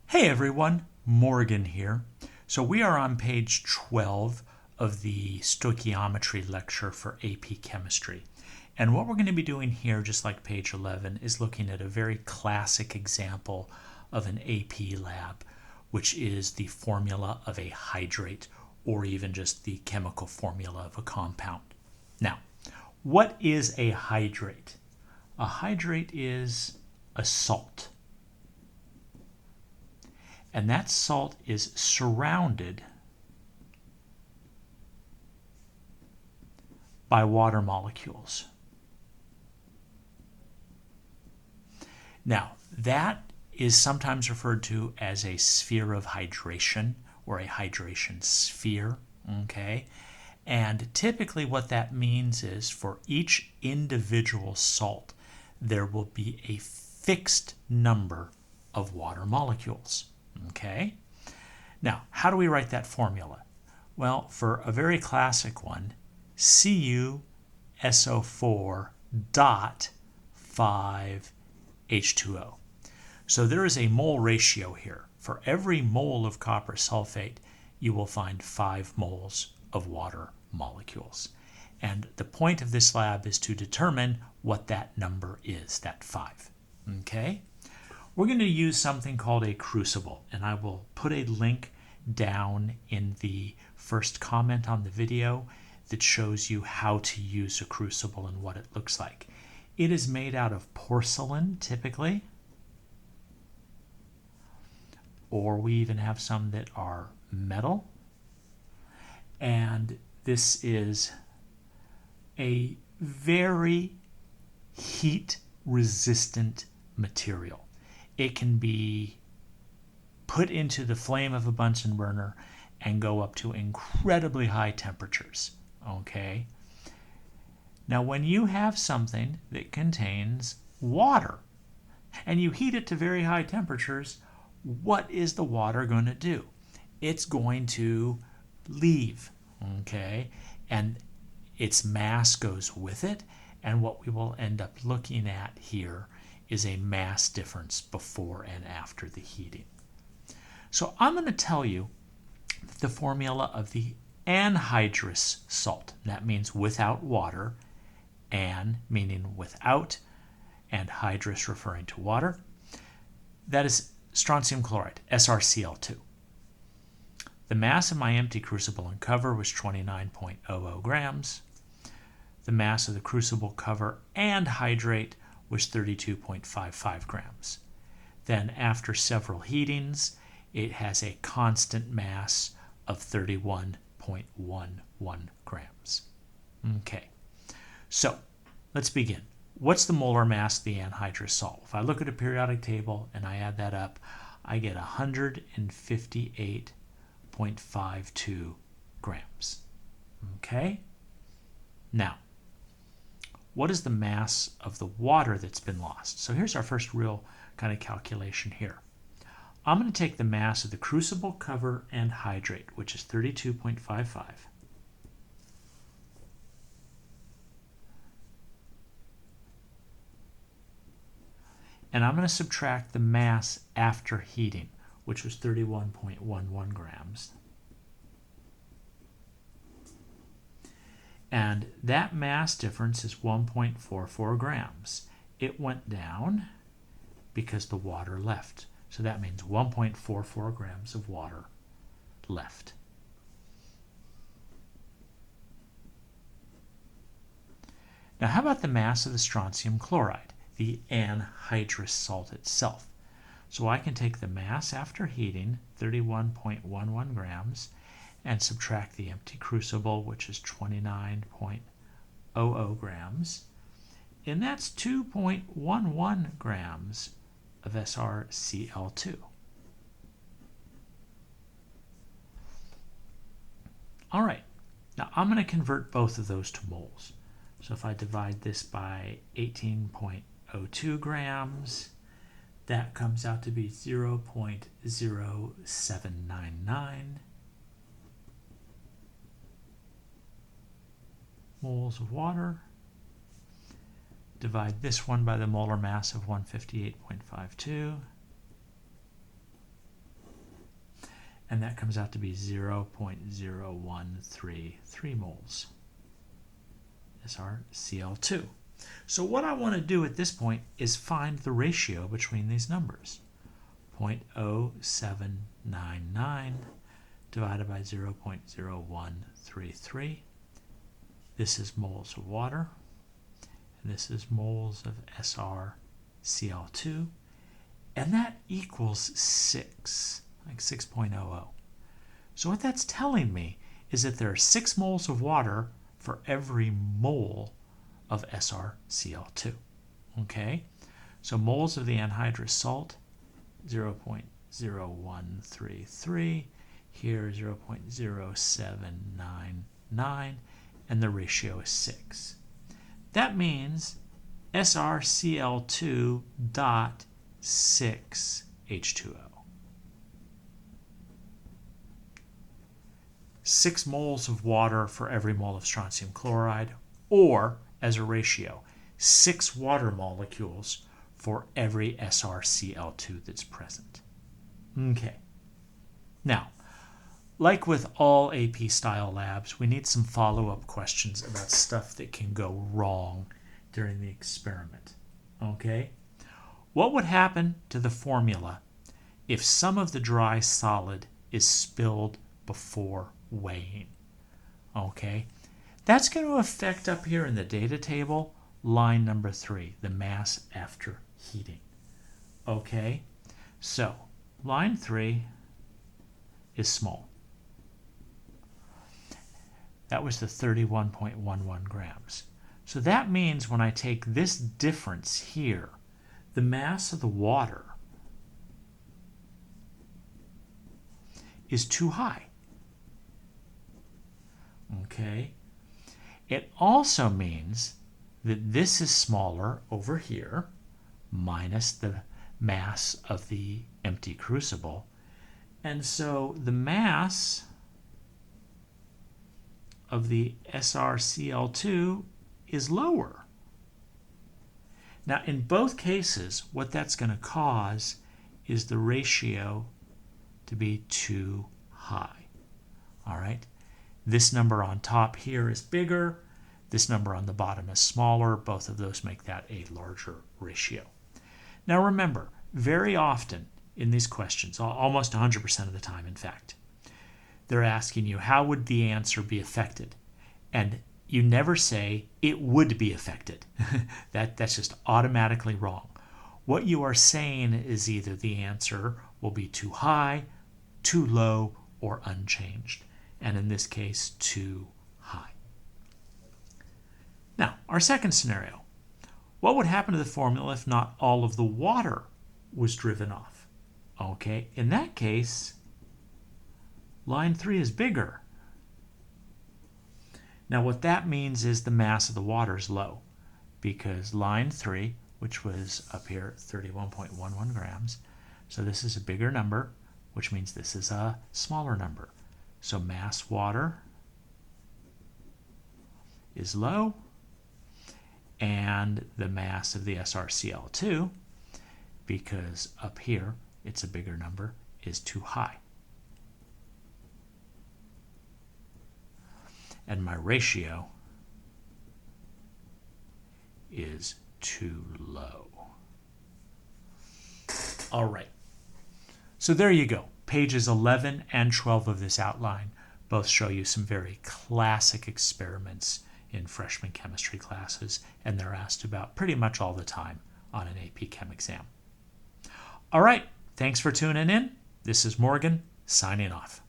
Hey everyone, Morgan here. So we are on page 12 of the Stoichiometry lecture for AP Chemistry. And what we're going to be doing here, just like page 11, is looking at a very classic example of an AP lab, which is the formula of a hydrate, or even just the chemical formula of a compound. Now, what is a hydrate? A hydrate is a salt. And that salt is surrounded by water molecules. Now, that is sometimes referred to as a sphere of hydration or a hydration sphere, okay? And typically what that means is for each individual salt, there will be a fixed number of water molecules. Okay? Now, how do we write that formula? Well, for a very classic one, CuSO4 dot 5H2O. So there is a mole ratio here. For every mole of copper sulfate, you will find 5 moles of water molecules. And the point of this lab is to determine what that number is, that 5. Okay? We're going to use something called a crucible, and I will put a link down in the first comment on the video that shows you how to use a crucible and what it looks like. It is made out of porcelain, typically, or we even have some that are metal, and this is a very heat-resistant material. It can be put into the flame of a Bunsen burner and go up to incredibly high temperatures. Okay? Now, when you have something that contains water and you heat it to very high temperatures, what is the water going to do? It's going to leave. Okay? And its mass goes with it, and what we will end up looking at here is a mass difference before and after the heating. So I'm going to tell you the formula of the anhydrous salt. That means without water, an meaning without, and hydrous referring to water. That is strontium chloride, SrCl2. The mass of my empty crucible and cover was 29.00 grams. The mass of the crucible, cover, and hydrate was 32.55 grams. Then after several heatings, it has a constant mass of 31.11 grams. Okay, so let's begin. What's the molar mass of the anhydrous salt? If I look at a periodic table and I add that up, I get 158.52 grams. Okay? Now, what is the mass of the water that's been lost? So here's our first real kind of calculation here. I'm going to take the mass of the crucible, cover, and hydrate, which is 32.55. And I'm going to subtract the mass after heating, which was 31.11 grams. And that mass difference is 1.44 grams. It went down because the water left. So that means 1.44 grams of water left. Now how about the mass of the strontium chloride, the anhydrous salt itself? So I can take the mass after heating, 31.11 grams, and subtract the empty crucible, which is 29.00 grams. And that's 2.11 grams of SrCl2. All right, now I'm going to convert both of those to moles. So if I divide this by 18.02 grams, that comes out to be 0.0799 moles of water. Divide this one by the molar mass of 158.52. and that comes out to be 0.0133 moles SrCl2. So what I want to do at this point is find the ratio between these numbers. 0.0799 divided by 0.0133. This is moles of water, and this is moles of SrCl2, and that equals 6, like 6.00. So what that's telling me is that there are 6 moles of water for every mole of SrCl2. Okay? So moles of the anhydrous salt, 0.0133, here 0.0799, and the ratio is 6. That means SrCl2 dot 6 H2O. 6 moles of water for every mole of strontium chloride, or as a ratio, 6 water molecules for every SrCl2 that's present. Okay. Now, like with all AP style labs, we need some follow-up questions about stuff that can go wrong during the experiment. Okay? What would happen to the formula if some of the dry solid is spilled before weighing? Okay? That's going to affect up here in the data table, line number 3, the mass after heating. Okay? So, line 3 is small. That was the 31.11 grams. So that means when I take this difference here, the mass of the water is too high. Okay? It also means that this is smaller over here, minus the mass of the empty crucible. And so the mass of the SrCl2 is lower. Now, in both cases, what that's going to cause is the ratio to be too high. All right? This number on top here is bigger. This number on the bottom is smaller. Both of those make that a larger ratio. Now, remember, very often in these questions, almost 100% of the time, in fact, they're asking you, how would the answer be affected? And you never say, it would be affected. That's just automatically wrong. What you are saying is either the answer will be too high, too low, or unchanged. And in this case, too high. Now, our second scenario. What would happen to the formula if not all of the water was driven off? Okay, in that case, line 3 is bigger. Now what that means is the mass of the water is low, because line 3, which was up here 31.11 grams, so this is a bigger number, which means this is a smaller number. So mass water is low, and the mass of the SrCl2, because up here it's a bigger number, is too high. And my ratio is too low. All right. So there you go. Pages 11 and 12 of this outline both show you some very classic experiments in freshman chemistry classes, and they're asked about pretty much all the time on an AP Chem exam. All right. Thanks for tuning in. This is Morgan, signing off.